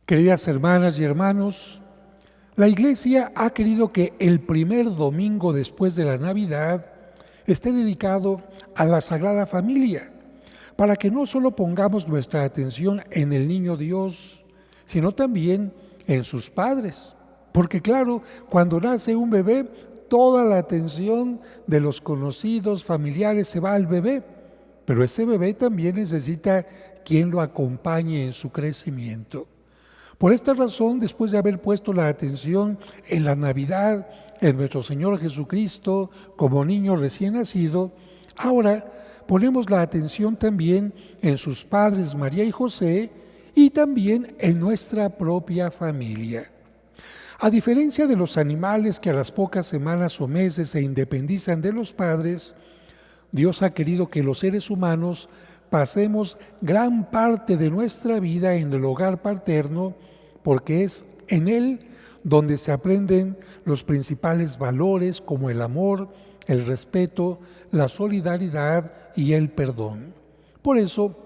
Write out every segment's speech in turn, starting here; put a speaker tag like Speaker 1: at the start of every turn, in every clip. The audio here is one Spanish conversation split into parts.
Speaker 1: Queridas hermanas y hermanos, la Iglesia ha querido que el primer domingo después de la Navidad esté dedicado a la Sagrada Familia, para que no solo pongamos nuestra atención en el niño Dios, sino también en sus padres. Porque claro, cuando nace un bebé, toda la atención de los conocidos, familiares se va al bebé, pero ese bebé también necesita quien lo acompañe en su crecimiento. Por esta razón, después de haber puesto la atención en la Navidad, en nuestro Señor Jesucristo como niño recién nacido, ahora ponemos la atención también en sus padres María y José y también en nuestra propia familia. A diferencia de los animales que a las pocas semanas o meses se independizan de los padres, Dios ha querido que los seres humanos pasemos gran parte de nuestra vida en el hogar paterno, porque es en él donde se aprenden los principales valores como el amor, el respeto, la solidaridad y el perdón. Por eso,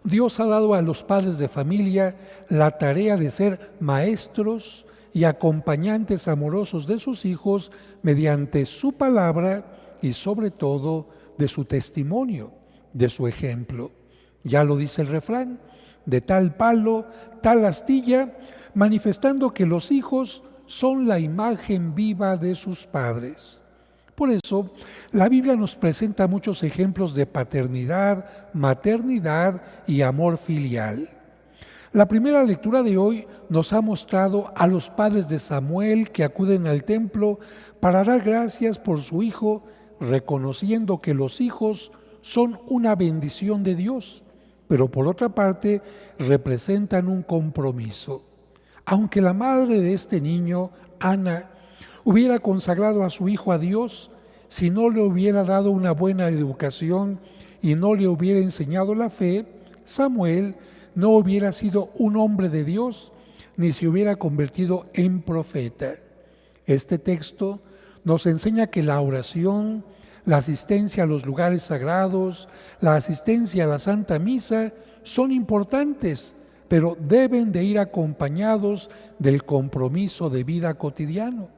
Speaker 1: Dios ha dado a los padres de familia la tarea de ser maestros y acompañantes amorosos de sus hijos mediante su palabra y sobre todo de su testimonio, de su ejemplo. Ya lo dice el refrán, de tal palo, tal astilla, manifestando que los hijos son la imagen viva de sus padres. Por eso, la Biblia nos presenta muchos ejemplos de paternidad, maternidad y amor filial. La primera lectura de hoy nos ha mostrado a los padres de Samuel que acuden al templo para dar gracias por su hijo, reconociendo que los hijos son una bendición de Dios, pero por otra parte representan un compromiso. Aunque la madre de este niño, Ana, hubiera consagrado a su hijo a Dios, si no le hubiera dado una buena educación y no le hubiera enseñado la fe, Samuel no hubiera sido un hombre de Dios ni se hubiera convertido en profeta. Este texto nos enseña que la oración, la asistencia a los lugares sagrados, la asistencia a la Santa Misa son importantes, pero deben de ir acompañados del compromiso de vida cotidiano.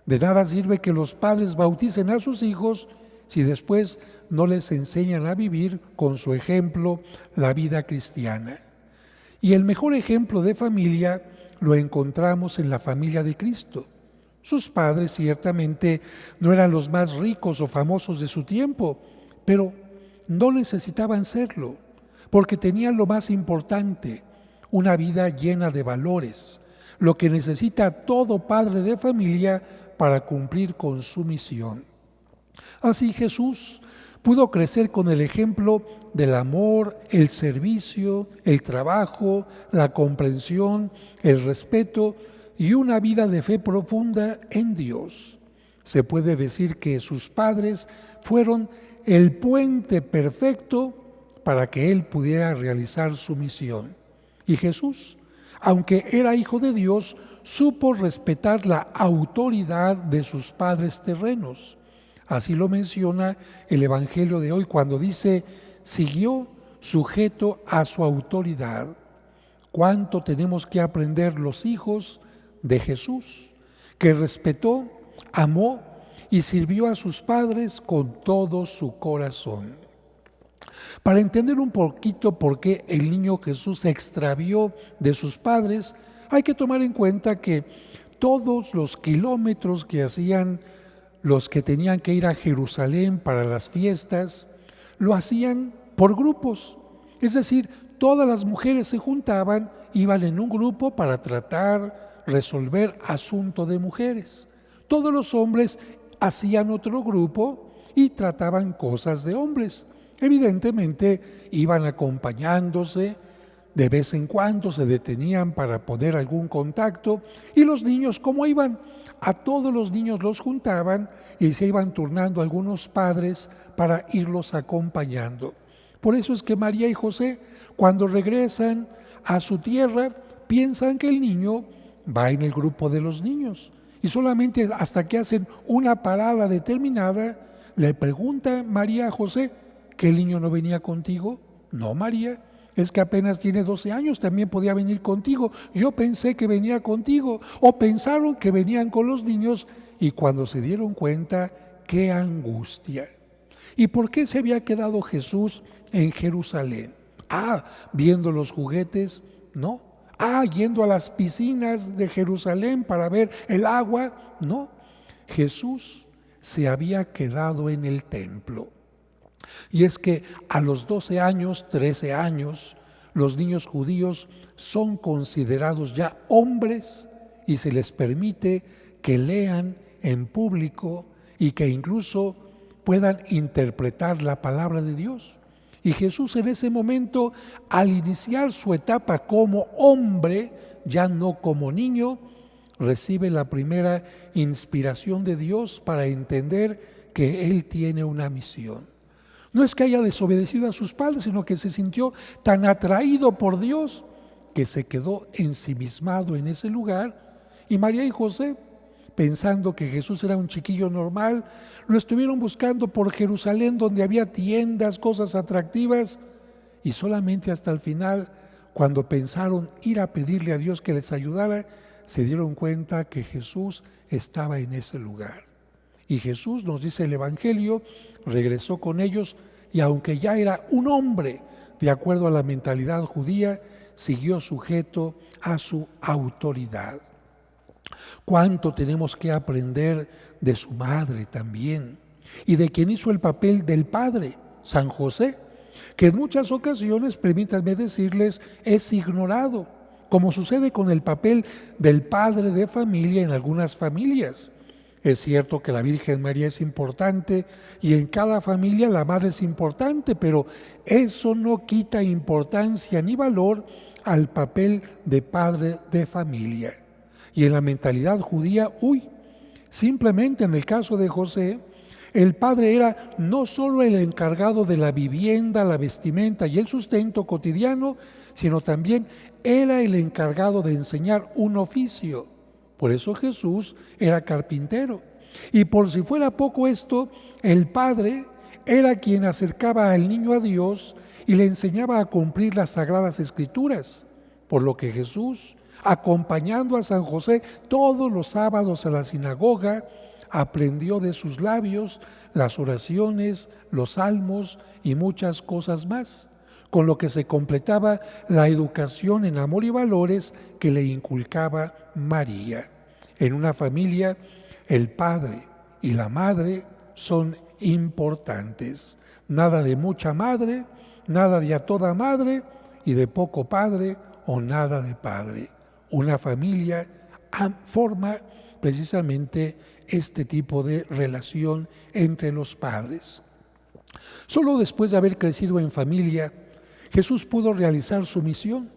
Speaker 1: De nada sirve que los padres bauticen a sus hijos si después no les enseñan a vivir con su ejemplo la vida cristiana. Y el mejor ejemplo de familia lo encontramos en la familia de Cristo. Sus padres ciertamente no eran los más ricos o famosos de su tiempo, pero no necesitaban serlo, porque tenían lo más importante, una vida llena de valores, lo que necesita todo padre de familia para cumplir con su misión. Así Jesús pudo crecer con el ejemplo del amor, el servicio, el trabajo, la comprensión, el respeto y una vida de fe profunda en Dios. Se puede decir que sus padres fueron el puente perfecto para que él pudiera realizar su misión. Y Jesús, aunque era hijo de Dios, supo respetar la autoridad de sus padres terrenos. Así lo menciona el Evangelio de hoy cuando dice, siguió sujeto a su autoridad. ¿Cuánto tenemos que aprender los hijos de Jesús, que respetó, amó y sirvió a sus padres con todo su corazón? Para entender un poquito por qué el niño Jesús se extravió de sus padres, hay que tomar en cuenta que todos los kilómetros que hacían los que tenían que ir a Jerusalén para las fiestas, lo hacían por grupos. Es decir, todas las mujeres se juntaban, iban en un grupo para tratar, resolver asunto de mujeres. Todos los hombres hacían otro grupo y trataban cosas de hombres. Evidentemente iban acompañándose, de vez en cuando se detenían para poner algún contacto y los niños, ¿cómo iban? A todos los niños los juntaban y se iban turnando algunos padres para irlos acompañando. Por eso es que María y José, cuando regresan a su tierra, piensan que el niño va en el grupo de los niños. Y solamente hasta que hacen una parada determinada, le pregunta María a José, ¿que el niño no venía contigo? No, María, es que apenas tiene 12 años, también podía venir contigo. Yo pensé que venía contigo, o pensaron que venían con los niños, y cuando se dieron cuenta, qué angustia. ¿Y por qué se había quedado Jesús en Jerusalén? Viendo los juguetes, no. Yendo a las piscinas de Jerusalén para ver el agua, no. Jesús se había quedado en el templo. Y es que a los 12 años, 13 años, los niños judíos son considerados ya hombres y se les permite que lean en público y que incluso puedan interpretar la palabra de Dios. Y Jesús en ese momento, al iniciar su etapa como hombre, ya no como niño, recibe la primera inspiración de Dios para entender que Él tiene una misión. No es que haya desobedecido a sus padres, sino que se sintió tan atraído por Dios que se quedó ensimismado en ese lugar. Y María y José, pensando que Jesús era un chiquillo normal, lo estuvieron buscando por Jerusalén, donde había tiendas, cosas atractivas, y solamente hasta el final, cuando pensaron ir a pedirle a Dios que les ayudara, se dieron cuenta que Jesús estaba en ese lugar. Y Jesús, nos dice el Evangelio, regresó con ellos y aunque ya era un hombre, de acuerdo a la mentalidad judía, siguió sujeto a su autoridad. ¿Cuánto tenemos que aprender de su madre también? Y de quien hizo el papel del padre, San José, que en muchas ocasiones, permítanme decirles, es ignorado, como sucede con el papel del padre de familia en algunas familias. Es cierto que la Virgen María es importante y en cada familia la madre es importante, pero eso no quita importancia ni valor al papel de padre de familia. Y en la mentalidad judía, simplemente en el caso de José, el padre era no solo el encargado de la vivienda, la vestimenta y el sustento cotidiano, sino también era el encargado de enseñar un oficio. Por eso Jesús era carpintero. Y por si fuera poco esto, el padre era quien acercaba al niño a Dios y le enseñaba a cumplir las Sagradas Escrituras. Por lo que Jesús, acompañando a San José todos los sábados a la sinagoga, aprendió de sus labios las oraciones, los salmos y muchas cosas más, con lo que se completaba la educación en amor y valores que le inculcaba María. En una familia, el padre y la madre son importantes. Nada de mucha madre, nada de a toda madre y de poco padre o nada de padre. Una familia forma precisamente este tipo de relación entre los padres. Solo después de haber crecido en familia, Jesús pudo realizar su misión,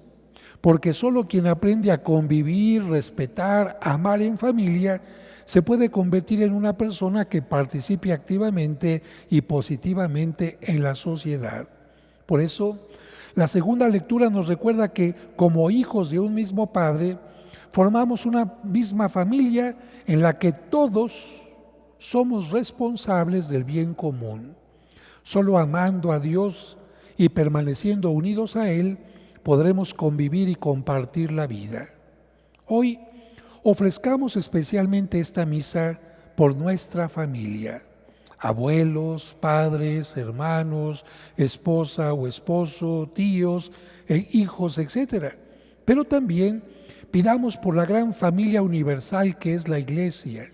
Speaker 1: porque solo quien aprende a convivir, respetar, amar en familia, se puede convertir en una persona que participe activamente y positivamente en la sociedad. Por eso, la segunda lectura nos recuerda que como hijos de un mismo Padre, formamos una misma familia en la que todos somos responsables del bien común. Solo amando a Dios y permaneciendo unidos a Él, podremos convivir y compartir la vida. Hoy ofrezcamos especialmente esta misa por nuestra familia, abuelos, padres, hermanos, esposa o esposo, tíos, hijos, etc. Pero también pidamos por la gran familia universal que es la Iglesia.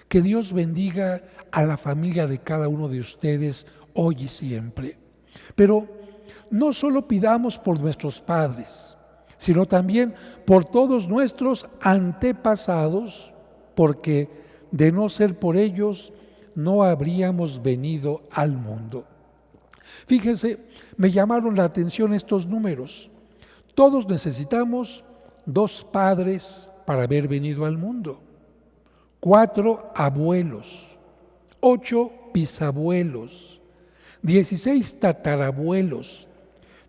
Speaker 1: Que Dios bendiga a la familia de cada uno de ustedes hoy y siempre. Pero no solo pidamos por nuestros padres, sino también por todos nuestros antepasados, porque de no ser por ellos no habríamos venido al mundo. Fíjense, me llamaron la atención estos números. Todos necesitamos 2 padres para haber venido al mundo, 4 abuelos, 8 bisabuelos, 16 tatarabuelos,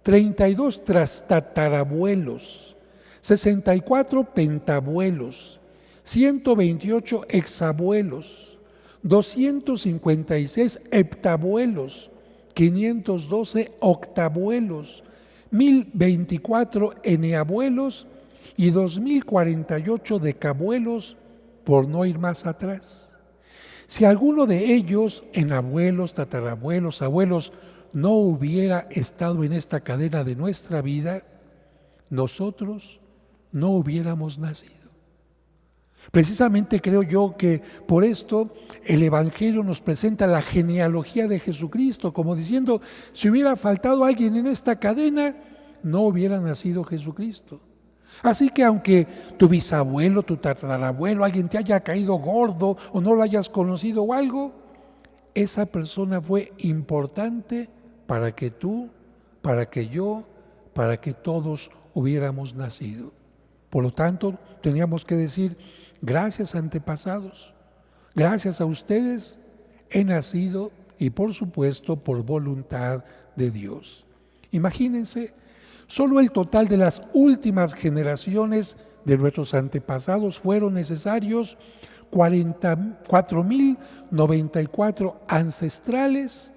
Speaker 1: 32 trastatarabuelos, 64 pentabuelos, 128 exabuelos, 256 heptabuelos, 512 octabuelos, 1024 eneabuelos y 2048 decabuelos, por no ir más atrás. Si alguno de ellos, enabuelos, tatarabuelos, abuelos, no hubiera estado en esta cadena de nuestra vida, nosotros no hubiéramos nacido. Precisamente creo yo que por esto el Evangelio nos presenta la genealogía de Jesucristo, como diciendo, si hubiera faltado alguien en esta cadena, no hubiera nacido Jesucristo. Así que aunque tu bisabuelo, tu tatarabuelo, alguien te haya caído gordo o no lo hayas conocido o algo, esa persona fue importante para que tú, para que yo, para que todos hubiéramos nacido. Por lo tanto, teníamos que decir, gracias antepasados, gracias a ustedes he nacido y por supuesto por voluntad de Dios. Imagínense, solo el total de las últimas generaciones de nuestros antepasados fueron necesarios 4.094 ancestrales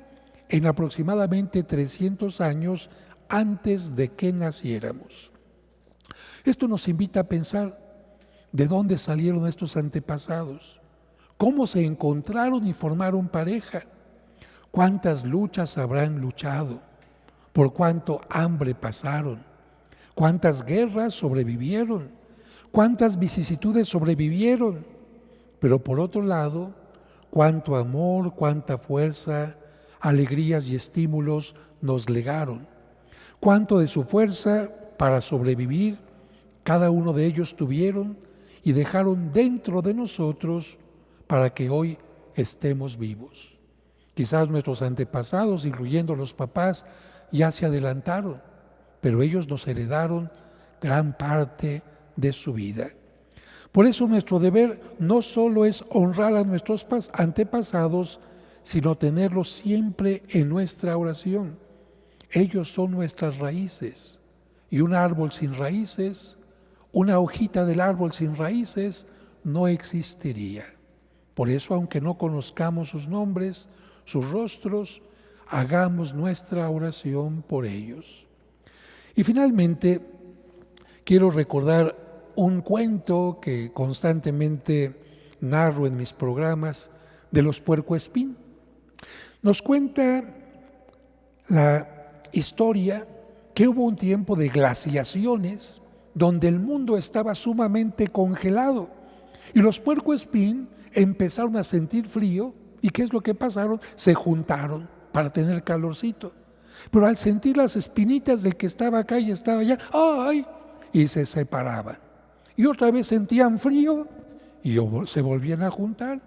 Speaker 1: en aproximadamente 300 años antes de que naciéramos. Esto nos invita a pensar de dónde salieron estos antepasados, cómo se encontraron y formaron pareja, cuántas luchas habrán luchado, por cuánto hambre pasaron, cuántas guerras sobrevivieron, cuántas vicisitudes sobrevivieron, pero por otro lado, cuánto amor, cuánta fuerza, alegrías y estímulos nos legaron, cuánto de su fuerza para sobrevivir cada uno de ellos tuvieron y dejaron dentro de nosotros para que hoy estemos vivos. Quizás nuestros antepasados, incluyendo los papás, ya se adelantaron, pero ellos nos heredaron gran parte de su vida. Por eso nuestro deber no solo es honrar a nuestros antepasados, sino tenerlos siempre en nuestra oración. Ellos son nuestras raíces, y un árbol sin raíces, una hojita del árbol sin raíces, no existiría. Por eso, aunque no conozcamos sus nombres, sus rostros, hagamos nuestra oración por ellos. Y finalmente, quiero recordar un cuento que constantemente narro en mis programas de los puercoespín. Nos cuenta la historia que hubo un tiempo de glaciaciones donde el mundo estaba sumamente congelado y los puercoespín empezaron a sentir frío. ¿Y qué es lo que pasaron? Se juntaron para tener calorcito. Pero al sentir las espinitas del que estaba acá y estaba allá, ¡ay!, y se separaban. Y otra vez sentían frío y se volvían a juntar.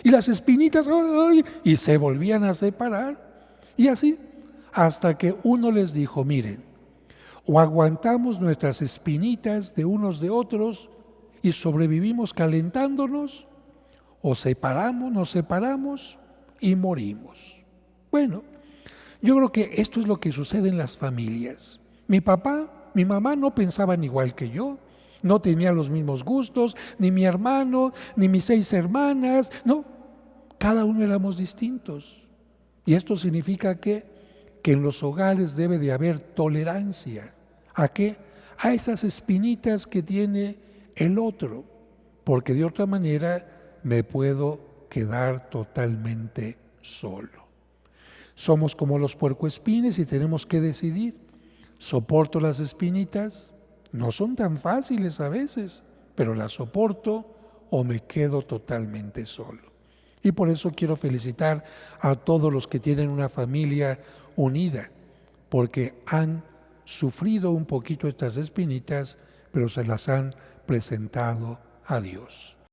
Speaker 1: Y las espinitas, ¡ay!, y se volvían a separar. Y así, hasta que uno les dijo, miren, o aguantamos nuestras espinitas de unos de otros y sobrevivimos calentándonos, o nos separamos y morimos. Bueno, yo creo que esto es lo que sucede en las familias. Mi papá, mi mamá no pensaban igual que yo, no tenían los mismos gustos, ni mi hermano, ni mis 6 hermanas, no, cada uno éramos distintos. Y esto significa que en los hogares debe de haber tolerancia. ¿A qué? A esas espinitas que tiene el otro, porque de otra manera me puedo quedar totalmente solo. Somos como los puercoespines y tenemos que decidir. ¿Soporto las espinitas? No son tan fáciles a veces, pero las soporto o me quedo totalmente solo. Y por eso quiero felicitar a todos los que tienen una familia unida, porque han sufrido un poquito estas espinitas, pero se las han presentado a Dios.